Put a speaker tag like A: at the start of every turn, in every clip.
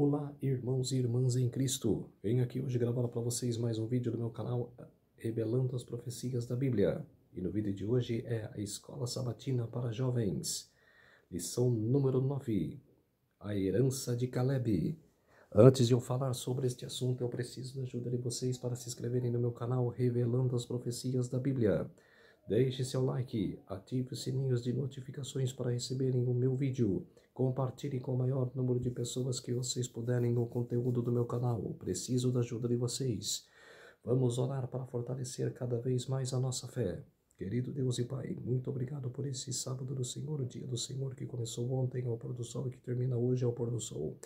A: Olá, irmãos e irmãs em Cristo. Venho aqui hoje gravar para vocês mais um vídeo do meu canal Revelando as Profecias da Bíblia. E no vídeo de hoje é a Escola Sabatina para Jovens. Lição número 9. A herança de Caleb. Antes de eu falar sobre este assunto, eu preciso da ajuda de vocês para se inscreverem no meu canal Revelando as Profecias da Bíblia. Deixe seu like, ative os sininhos de notificações para receberem o meu vídeo. Compartilhe com o maior número de pessoas que vocês puderem o conteúdo do meu canal. Preciso da ajuda de vocês. Vamos orar para fortalecer cada vez mais a nossa fé. Querido Deus e Pai, muito obrigado por esse sábado do Senhor, o dia do Senhor que começou ontem ao pôr do sol e que termina hoje ao pôr do sol.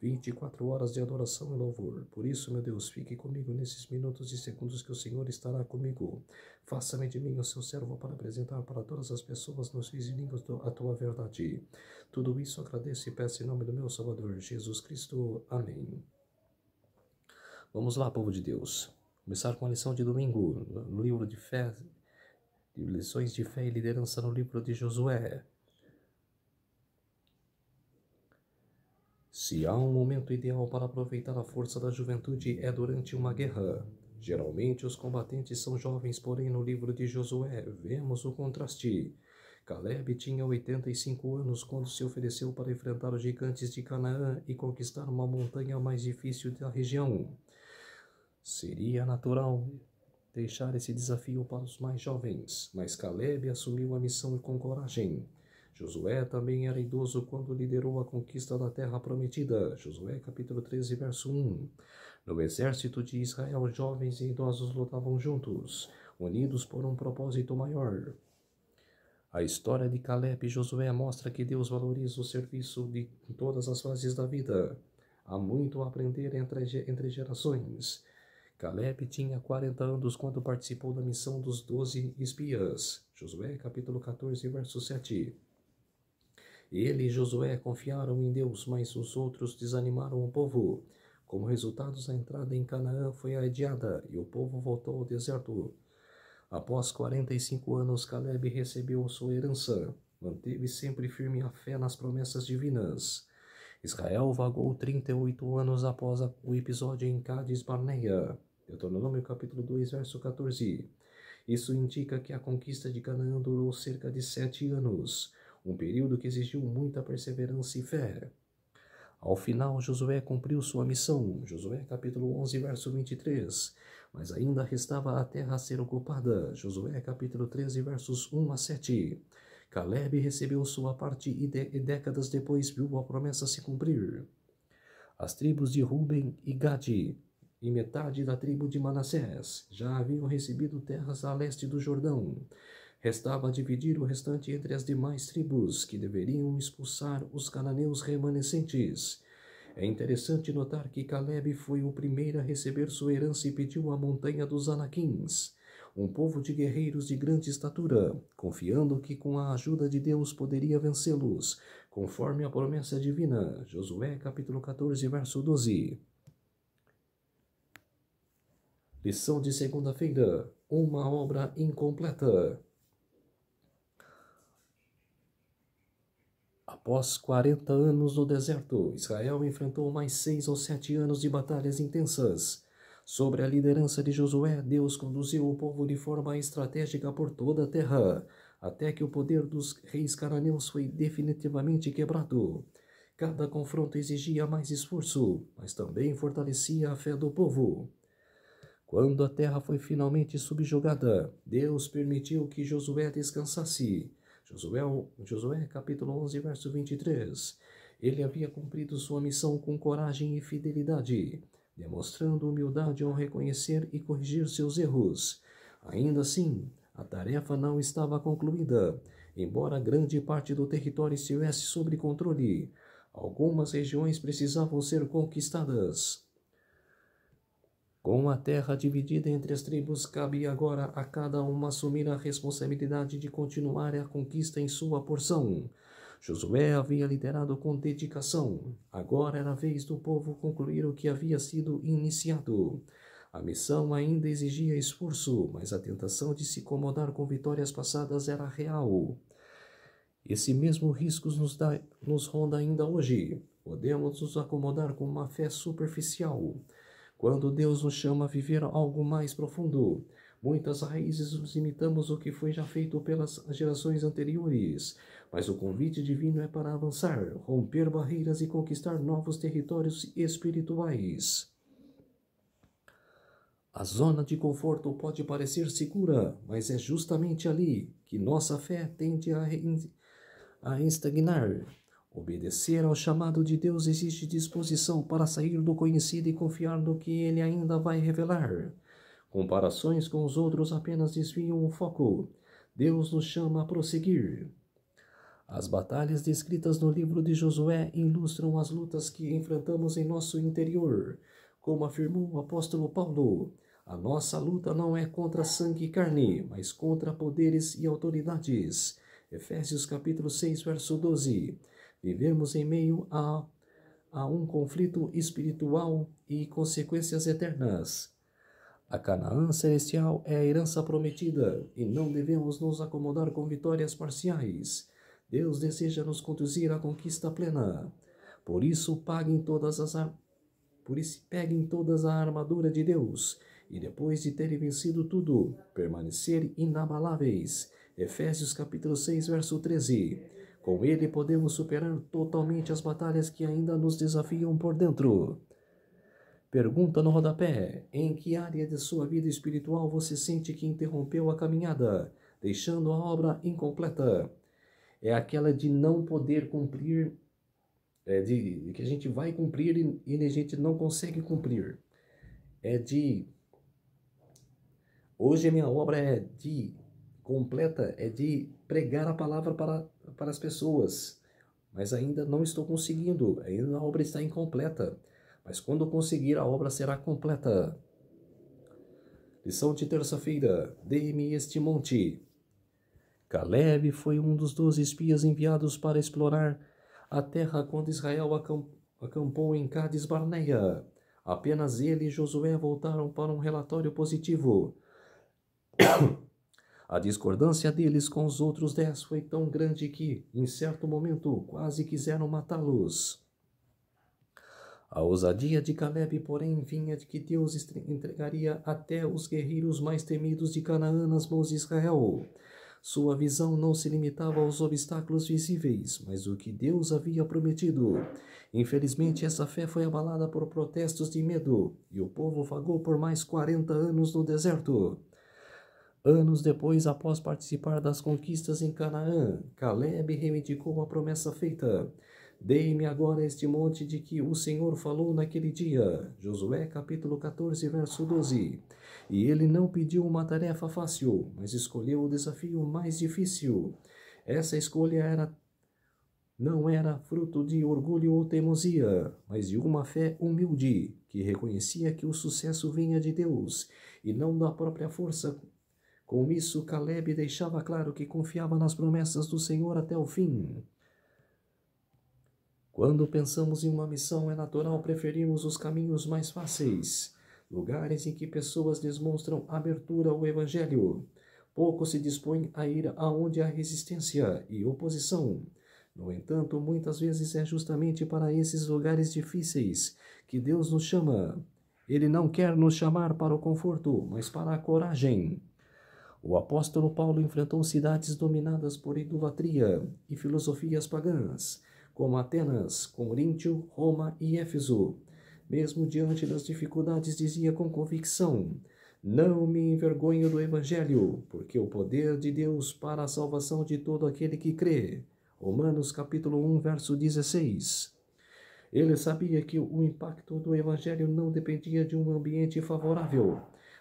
A: 24 horas de adoração e louvor. Por isso, meu Deus, fique comigo nesses minutos e segundos que o Senhor estará comigo. Faça-me de mim o seu servo para apresentar para todas as pessoas nos vizinhos a tua verdade. Tudo isso agradeço e peço em nome do meu Salvador, Jesus Cristo. Amém. Vamos lá, povo de Deus. Começar com a lição de domingo, no livro de fé, de lições de fé e liderança no livro de Josué. Se há um momento ideal para aproveitar a força da juventude é durante uma guerra. Geralmente os combatentes são jovens, porém no livro de Josué vemos o contraste. Caleb tinha 85 anos quando se ofereceu para enfrentar os gigantes de Canaã e conquistar uma montanha mais difícil da região. Seria natural deixar esse desafio para os mais jovens, mas Caleb assumiu a missão com coragem. Josué também era idoso quando liderou a conquista da terra prometida. Josué capítulo 13, verso 1. No exército de Israel, jovens e idosos lutavam juntos, unidos por um propósito maior. A história de Caleb e Josué mostra que Deus valoriza o serviço de todas as fases da vida. Há muito a aprender entre gerações. Caleb tinha 40 anos quando participou da missão dos 12 espias. Josué capítulo 14, verso 7. Ele e Josué confiaram em Deus, mas os outros desanimaram o povo. Como resultado, a entrada em Canaã foi adiada e o povo voltou ao deserto. Após 45 anos, Caleb recebeu sua herança. Manteve sempre firme a fé nas promessas divinas. Israel vagou 38 anos após o episódio em Cádiz Barneia. Deuteronômio capítulo 2, verso 14. Isso indica que a conquista de Canaã durou cerca de 7 anos, um período que exigiu muita perseverança e fé. Ao final, Josué cumpriu sua missão, Josué capítulo 11, verso 23, mas ainda restava a terra a ser ocupada, Josué capítulo 13, versos 1 a 7. Caleb recebeu sua parte e décadas depois viu a promessa se cumprir. As tribos de Ruben e Gade e metade da tribo de Manassés já haviam recebido terras a leste do Jordão. Restava dividir o restante entre as demais tribos, que deveriam expulsar os cananeus remanescentes. É interessante notar que Caleb foi o primeiro a receber sua herança e pediu a montanha dos Anaquins, um povo de guerreiros de grande estatura, confiando que com a ajuda de Deus poderia vencê-los, conforme a promessa divina. Josué capítulo 14, verso 12. Lição de segunda-feira, uma obra incompleta. Após 40 anos no deserto, Israel enfrentou mais 6 ou 7 anos de batalhas intensas. Sob a liderança de Josué, Deus conduziu o povo de forma estratégica por toda a terra, até que o poder dos reis cananeus foi definitivamente quebrado. Cada confronto exigia mais esforço, mas também fortalecia a fé do povo. Quando a terra foi finalmente Deus permitiu que Josué descansasse. Josué capítulo 11, verso 23. Ele havia cumprido sua missão com coragem e fidelidade, demonstrando humildade ao reconhecer e corrigir seus erros. Ainda assim, a tarefa não estava concluída. Embora grande parte do território estivesse sob controle, algumas regiões precisavam ser conquistadas. Com a terra dividida entre as tribos, cabe agora a cada uma assumir a responsabilidade de continuar a conquista em sua porção. Josué havia liderado com dedicação. Agora era a vez do povo concluir o que havia sido iniciado. A missão ainda exigia esforço, mas a tentação de se acomodar com vitórias passadas era real. Esse mesmo risco nos ronda ainda hoje. Podemos nos acomodar com uma fé superficial. Quando Deus nos chama a viver algo mais profundo, muitas raízes nos imitamos o que foi já feito pelas gerações anteriores, mas o convite divino é para avançar, romper barreiras e conquistar novos territórios espirituais. A zona de conforto pode parecer segura, mas é justamente ali que nossa fé tende a estagnar. Obedecer ao chamado de Deus exige disposição para sair do conhecido e confiar no que Ele ainda vai revelar. Comparações com os outros apenas desviam o foco. Deus nos chama a prosseguir. As batalhas descritas no livro de Josué ilustram as lutas que enfrentamos em nosso interior. Como afirmou o apóstolo Paulo, a nossa luta não é contra sangue e carne, mas contra poderes e autoridades. Efésios capítulo 6, verso 12. Vivemos em meio a um conflito espiritual e consequências eternas. A Canaã celestial é a herança prometida e não devemos nos acomodar com vitórias parciais. Deus deseja nos conduzir à conquista plena. Por isso, peguem todas a armadura de Deus e depois de terem vencido tudo, permanecer inabaláveis. Efésios capítulo 6, verso 13. Com ele podemos superar totalmente as batalhas que ainda nos desafiam por dentro. Pergunta no rodapé: em que área de sua vida espiritual você sente que interrompeu a caminhada, deixando a obra incompleta? É aquela de não poder cumprir, de que a gente vai cumprir e a gente não consegue cumprir. Hoje a minha obra completa é de pregar a palavra para as pessoas, mas ainda não estou conseguindo, ainda a obra está incompleta, mas quando conseguir a obra será completa. Lição de terça-feira: dê-me este monte. Caleb foi um dos 12 espias enviados para explorar a terra quando Israel acampou em Cades Barneia. Apenas ele e Josué voltaram para um relatório positivo. A discordância deles com os outros 10 foi tão grande que, em certo momento, quase quiseram matá-los. A ousadia de Caleb, porém, vinha de que Deus entregaria até os guerreiros mais temidos de Canaã nas mãos de Israel. Sua visão não se limitava aos obstáculos visíveis, mas o que Deus havia prometido. Infelizmente, essa fé foi abalada por protestos de medo, e o povo vagou por mais 40 anos no deserto. Anos depois, após participar das conquistas em Canaã, Caleb reivindicou a promessa feita. Dei-me agora este monte de que o Senhor falou naquele dia. Josué capítulo 14, verso 12. E ele não pediu uma tarefa fácil, mas escolheu o desafio mais difícil. Essa escolha não era fruto de orgulho ou teimosia, mas de uma fé humilde, que reconhecia que o sucesso vinha de Deus e não da própria força. Com isso, Caleb deixava claro que confiava nas promessas do Senhor até o fim. Quando pensamos em uma missão, é natural preferirmos os caminhos mais fáceis, lugares em que pessoas demonstram abertura ao Evangelho. Pouco se dispõem a ir aonde há resistência e oposição. No entanto, muitas vezes é justamente para esses lugares difíceis que Deus nos chama. Ele não quer nos chamar para o conforto, mas para a coragem. O apóstolo Paulo enfrentou cidades dominadas por idolatria e filosofias pagãs, como Atenas, Coríntio, Roma e Éfeso. Mesmo diante das dificuldades, dizia com convicção: não me envergonho do Evangelho, porque o poder de Deus para a salvação de todo aquele que crê. Romanos capítulo 1, verso 16. Ele sabia que o impacto do Evangelho não dependia de um ambiente favorável,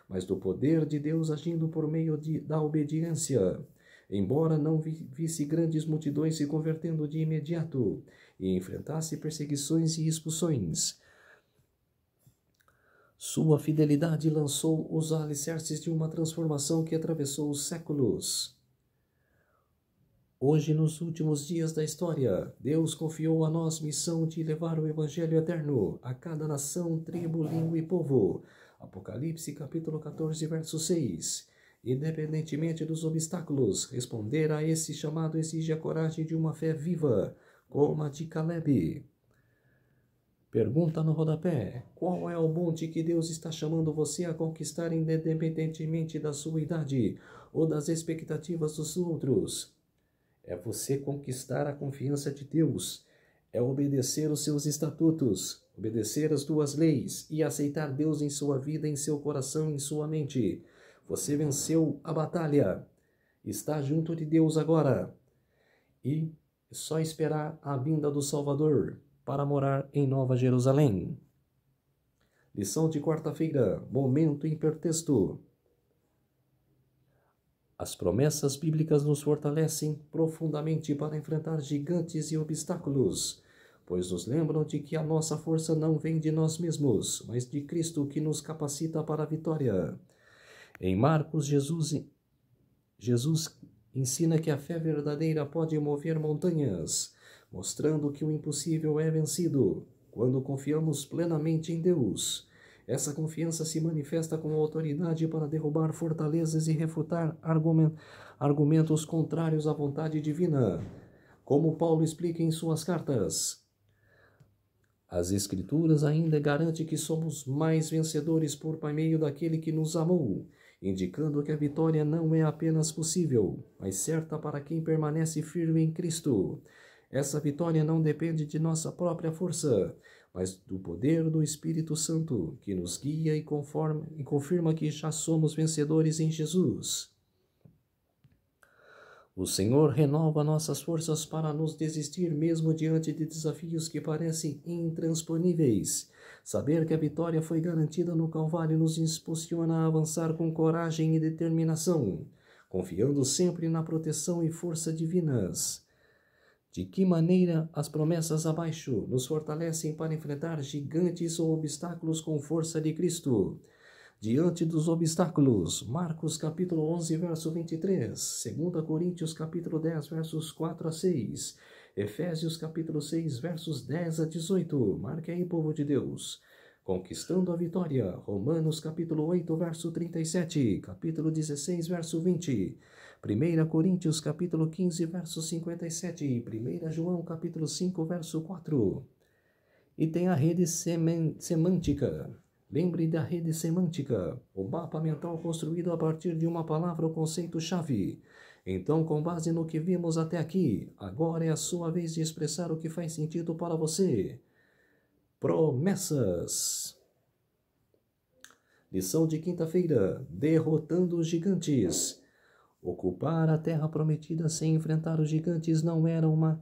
A: mas do poder de Deus agindo por meio da obediência. Embora não visse grandes multidões se convertendo de imediato e enfrentasse perseguições e expulsões, sua fidelidade lançou os alicerces de uma transformação que atravessou os séculos. Hoje, nos últimos dias da história, Deus confiou a nós missão de levar o Evangelho eterno a cada nação, tribo, língua e povo. Apocalipse capítulo 14, verso 6. Independentemente dos obstáculos, responder a esse chamado exige a coragem de uma fé viva, como a de Caleb. Pergunta no rodapé: qual é o monte que Deus está chamando você a conquistar independentemente da sua idade ou das expectativas dos outros? É você conquistar a confiança de Deus, é obedecer os seus estatutos, obedecer as tuas leis e aceitar Deus em sua vida, em seu coração, em sua mente. Você venceu a batalha, está junto de Deus agora e é só esperar a vinda do Salvador para morar em Nova Jerusalém. Lição de quarta-feira, momento hipertexto. As promessas bíblicas nos fortalecem profundamente para enfrentar gigantes e obstáculos, pois nos lembram de que a nossa força não vem de nós mesmos, mas de Cristo que nos capacita para a vitória. Em Marcos, Jesus ensina que a fé verdadeira pode mover montanhas, mostrando que o impossível é vencido quando confiamos plenamente em Deus. Essa confiança se manifesta com autoridade para derrubar fortalezas e refutar argumentos contrários à vontade divina, como Paulo explica em suas cartas. As Escrituras ainda garantem que somos mais vencedores por meio daquele que nos amou, indicando que a vitória não é apenas possível, mas certa para quem permanece firme em Cristo. Essa vitória não depende de nossa própria força, mas do poder do Espírito Santo, que nos guia e confirma que já somos vencedores em Jesus. O Senhor renova nossas forças para nos desistir mesmo diante de desafios que parecem intransponíveis. Saber que a vitória foi garantida no Calvário nos impulsiona a avançar com coragem e determinação, confiando sempre na proteção e força divinas. De que maneira as promessas abaixo nos fortalecem para enfrentar gigantes ou obstáculos com força de Cristo? Diante dos obstáculos, Marcos capítulo 11, verso 23, 2 Coríntios capítulo 10, versos 4 a 6, Efésios capítulo 6, versos 10 a 18, marque aí, povo de Deus. Conquistando a vitória, Romanos capítulo 8, verso 37, capítulo 16, verso 20, 1 Coríntios capítulo 15, verso 57, e 1 João capítulo 5, verso 4. E tem a rede semântica. Lembre da rede semântica, o mapa mental construído a partir de uma palavra ou conceito-chave. Então, com base no que vimos até aqui, agora é a sua vez de expressar o que faz sentido para você. Promessas. Lição de quinta-feira, derrotando os gigantes. Ocupar a terra prometida sem enfrentar os gigantes não era uma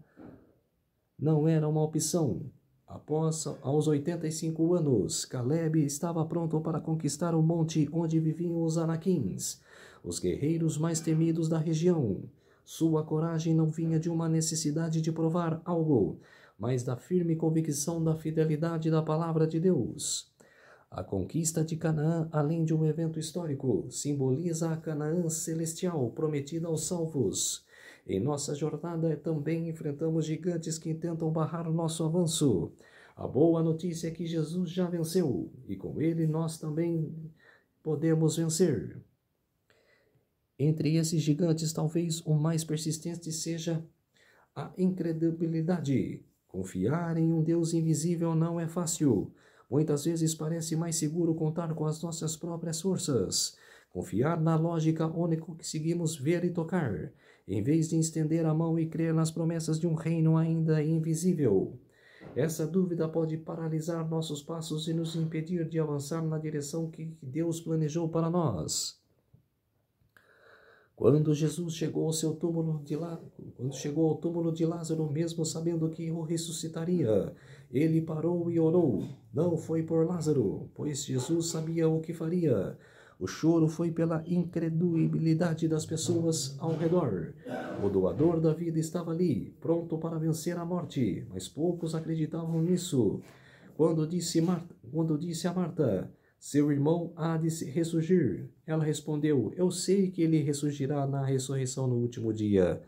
A: opção. Aos 85 anos, Caleb estava pronto para conquistar o monte onde viviam os Anaquins, os guerreiros mais temidos da região. Sua coragem não vinha de uma necessidade de provar algo, mas da firme convicção da fidelidade da palavra de Deus. A conquista de Canaã, além de um evento histórico, simboliza a Canaã celestial prometida aos salvos. Em nossa jornada também enfrentamos gigantes que tentam barrar nosso avanço. A boa notícia é que Jesus já venceu, e com ele nós também podemos vencer. Entre esses gigantes, talvez o mais persistente seja a incredulidade. Confiar em um Deus invisível não é fácil. Muitas vezes parece mais seguro contar com as nossas próprias forças. Confiar na lógica onde conseguimos ver e tocar, em vez de estender a mão e crer nas promessas de um reino ainda invisível. Essa dúvida pode paralisar nossos passos e nos impedir de avançar na direção que Deus planejou para nós. Quando Jesus chegou ao túmulo de Lázaro, mesmo sabendo que o ressuscitaria, ele parou e orou. Não foi por Lázaro, pois Jesus sabia o que faria. O choro foi pela incredulidade das pessoas ao redor. O doador da vida estava ali, pronto para vencer a morte, mas poucos acreditavam nisso. Quando disse a Marta, seu irmão há de ressurgir, ela respondeu, eu sei que ele ressurgirá na ressurreição no último dia.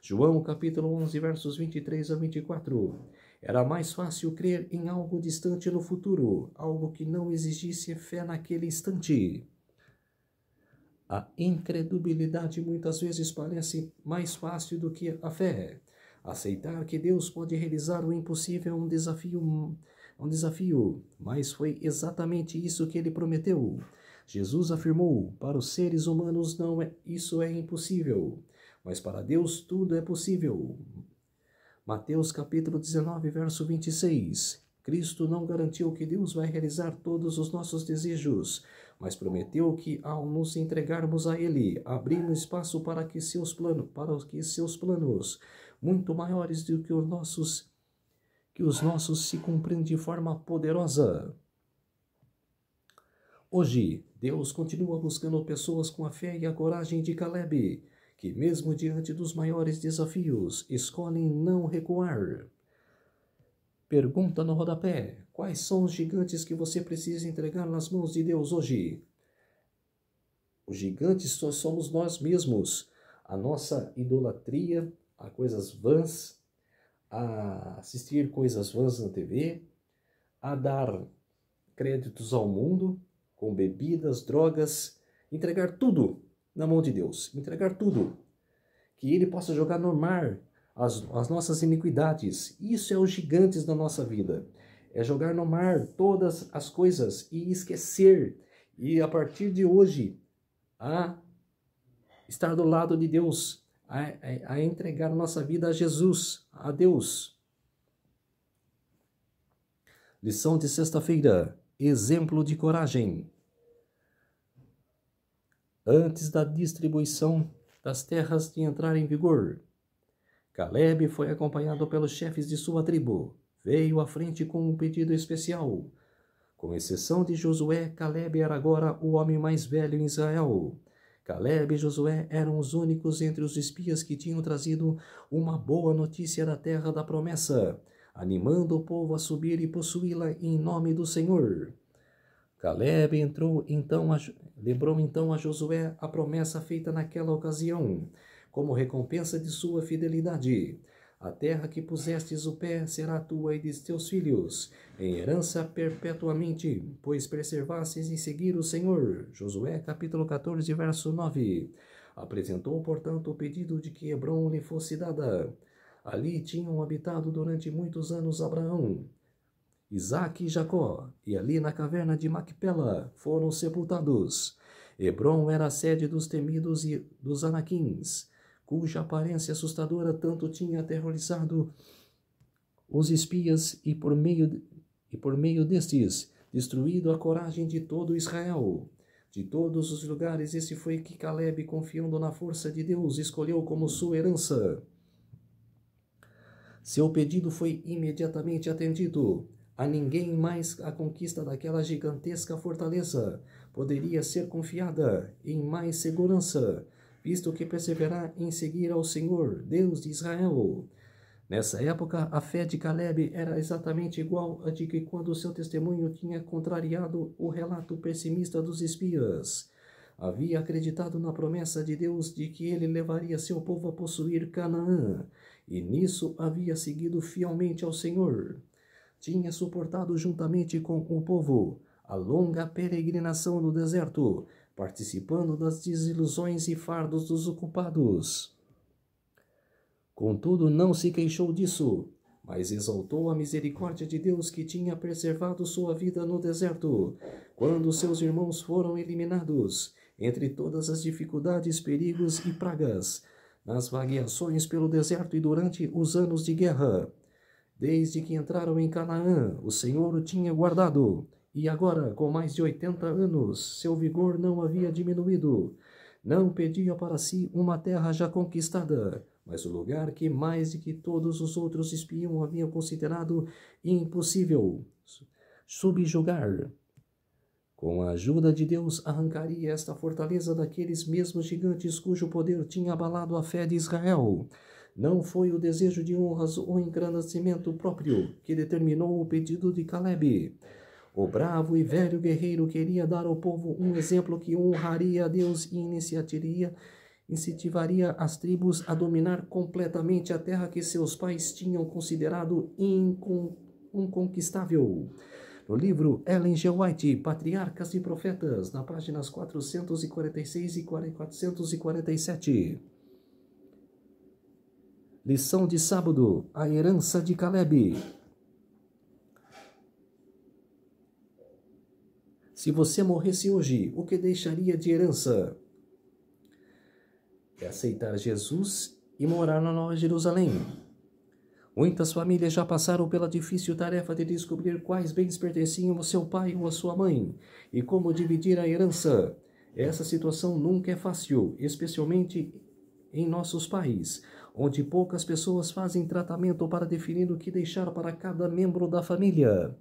A: João capítulo 11, versos 23 a 24. Era mais fácil crer em algo distante no futuro, algo que não exigisse fé naquele instante. A incredulidade muitas vezes parece mais fácil do que a fé. Aceitar que Deus pode realizar o impossível é um desafio, mas foi exatamente isso que ele prometeu. Jesus afirmou: para os seres humanos isso é impossível, mas para Deus tudo é possível. Mateus capítulo 19, verso 26. Cristo não garantiu que Deus vai realizar todos os nossos desejos, mas prometeu que ao nos entregarmos a Ele, abrimos espaço para que seus planos, muito maiores do que os nossos se cumprem de forma poderosa. Hoje, Deus continua buscando pessoas com a fé e a coragem de Caleb, que mesmo diante dos maiores desafios, escolhem não recuar. Pergunta no rodapé: quais são os gigantes que você precisa entregar nas mãos de Deus hoje? Os gigantes somos nós mesmos, a nossa idolatria a coisas vãs, a assistir coisas vãs na TV, a dar créditos ao mundo, com bebidas, drogas, entregar tudo na mão de Deus, entregar tudo, que Ele possa jogar no mar as nossas iniquidades. Isso é os gigantes da nossa vida, é jogar no mar todas as coisas e esquecer, e a partir de hoje, a estar do lado de Deus, a entregar nossa vida a Jesus, a Deus. Lição de sexta-feira: exemplo de coragem. Antes da distribuição das terras de entrar em vigor, Caleb foi acompanhado pelos chefes de sua tribo. Veio à frente com um pedido especial. Com exceção de Josué, Caleb era agora o homem mais velho em Israel. Caleb e Josué eram os únicos entre os espias que tinham trazido uma boa notícia da terra da promessa, animando o povo a subir e possuí-la em nome do Senhor. Caleb lembrou então a Josué a promessa feita naquela ocasião, como recompensa de sua fidelidade. A terra que pusestes o pé será tua e de teus filhos, em herança perpetuamente, pois preservastes em seguir o Senhor. Josué capítulo 14, verso 9. Apresentou, portanto, o pedido de que Hebrom lhe fosse dada. Ali tinham habitado durante muitos anos Abraão, Isaque e Jacó, e ali na caverna de Macpela foram sepultados. Hebrom era a sede dos temidos e dos Anaquins, cuja aparência assustadora tanto tinha aterrorizado os espias e por meio destes, destruído a coragem de todo Israel. De todos os lugares, esse foi que Caleb, confiando na força de Deus, escolheu como sua herança. Seu pedido foi imediatamente atendido. A ninguém mais a conquista daquela gigantesca fortaleza poderia ser confiada em mais segurança, visto que perseverar em seguir ao Senhor, Deus de Israel. Nessa época, a fé de Caleb era exatamente igual à de que quando seu testemunho tinha contrariado o relato pessimista dos espias. Havia acreditado na promessa de Deus de que ele levaria seu povo a possuir Canaã, e nisso havia seguido fielmente ao Senhor. Tinha suportado juntamente com o povo a longa peregrinação no deserto, participando das desilusões e fardos dos ocupados. Contudo, não se queixou disso, mas exaltou a misericórdia de Deus que tinha preservado sua vida no deserto, quando seus irmãos foram eliminados, entre todas as dificuldades, perigos e pragas, nas vagueações pelo deserto e durante os anos de guerra. Desde que entraram em Canaã, o Senhor o tinha guardado, e agora, com mais de 80 anos, seu vigor não havia diminuído. Não pedia para si uma terra já conquistada, mas o lugar que mais de que todos os outros espiam haviam considerado impossível subjugar. Com a ajuda de Deus, arrancaria esta fortaleza daqueles mesmos gigantes cujo poder tinha abalado a fé de Israel. Não foi o desejo de honras ou engrandecimento próprio que determinou o pedido de Caleb. O bravo e velho guerreiro queria dar ao povo um exemplo que honraria a Deus e incentivaria as tribos a dominar completamente a terra que seus pais tinham considerado inconquistável. No livro Ellen G. White, Patriarcas e Profetas, na páginas 446 e 447. Lição de sábado: a herança de Caleb. Se você morresse hoje, o que deixaria de herança? É aceitar Jesus e morar na Nova Jerusalém. Muitas famílias já passaram pela difícil tarefa de descobrir quais bens pertenciam ao seu pai ou à sua mãe e como dividir a herança. Essa situação nunca é fácil, especialmente em nossos países, onde poucas pessoas fazem tratamento para definir o que deixar para cada membro da família.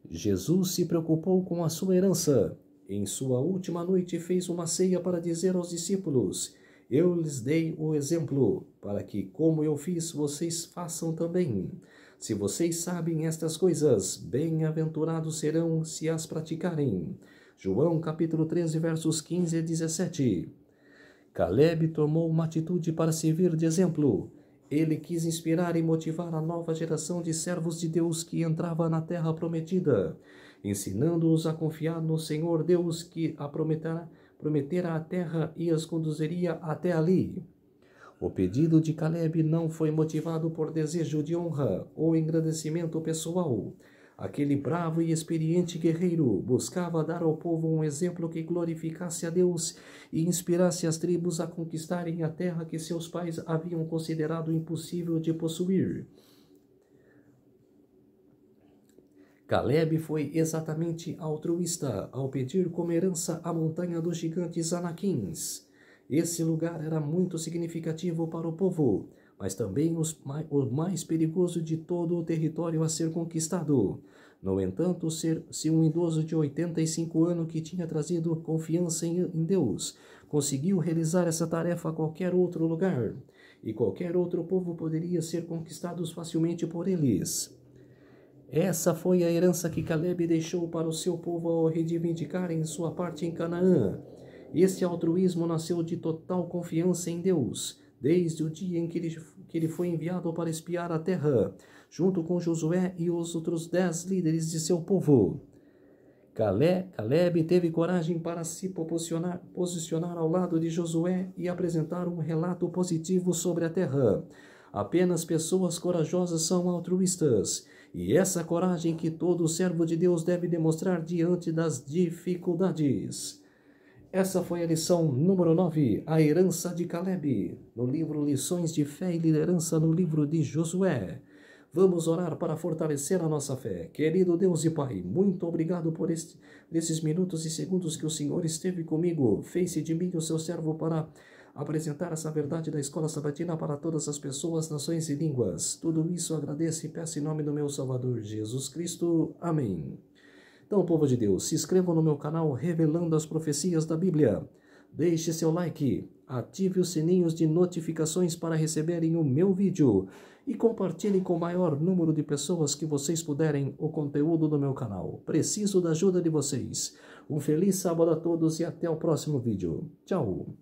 A: Jesus se preocupou com a sua herança. Em sua última noite fez uma ceia para dizer aos discípulos: eu lhes dei o exemplo, para que, como eu fiz, vocês façam também. Se vocês sabem estas coisas, bem-aventurados serão se as praticarem. João capítulo 13, versos 15 a 17. Caleb tomou uma atitude para servir de exemplo. Ele quis inspirar e motivar a nova geração de servos de Deus que entrava na terra prometida, ensinando-os a confiar no Senhor Deus que a prometera a terra e as conduziria até ali. O pedido de Caleb não foi motivado por desejo de honra ou engrandecimento pessoal. Aquele bravo e experiente guerreiro buscava dar ao povo um exemplo que glorificasse a Deus e inspirasse as tribos a conquistarem a terra que seus pais haviam considerado impossível de possuir. Caleb foi exatamente altruísta ao pedir como herança a montanha dos gigantes Anaquins. Esse lugar era muito significativo para o povo, mas também o mais perigoso de todo o território a ser conquistado. No entanto, se um idoso de 85 anos que tinha trazido confiança em Deus conseguiu realizar essa tarefa a qualquer outro lugar, e qualquer outro povo poderia ser conquistado facilmente por eles. Essa foi a herança que Caleb deixou para o seu povo ao reivindicarem sua parte em Canaã. Este altruísmo nasceu de total confiança em Deus, desde o dia em que ele foi enviado para espiar a terra, junto com Josué e os outros 10 líderes de seu povo. Caleb teve coragem para se posicionar ao lado de Josué e apresentar um relato positivo sobre a terra. Apenas pessoas corajosas são altruístas, e essa coragem que todo servo de Deus deve demonstrar diante das dificuldades. Essa foi a lição número 9, a herança de Caleb, no livro Lições de Fé e Liderança no livro de Josué. Vamos orar para fortalecer a nossa fé. Querido Deus e Pai, muito obrigado por esses minutos e segundos que o Senhor esteve comigo. Fez-se de mim o seu servo para apresentar essa verdade da Escola Sabatina para todas as pessoas, nações e línguas. Tudo isso agradeço e peço em nome do meu Salvador Jesus Cristo. Amém. Então, povo de Deus, se inscrevam no meu canal Revelando as Profecias da Bíblia. Deixe seu like, ative os sininhos de notificações para receberem o meu vídeo e compartilhem com o maior número de pessoas que vocês puderem o conteúdo do meu canal. Preciso da ajuda de vocês. Um feliz sábado a todos e até o próximo vídeo. Tchau!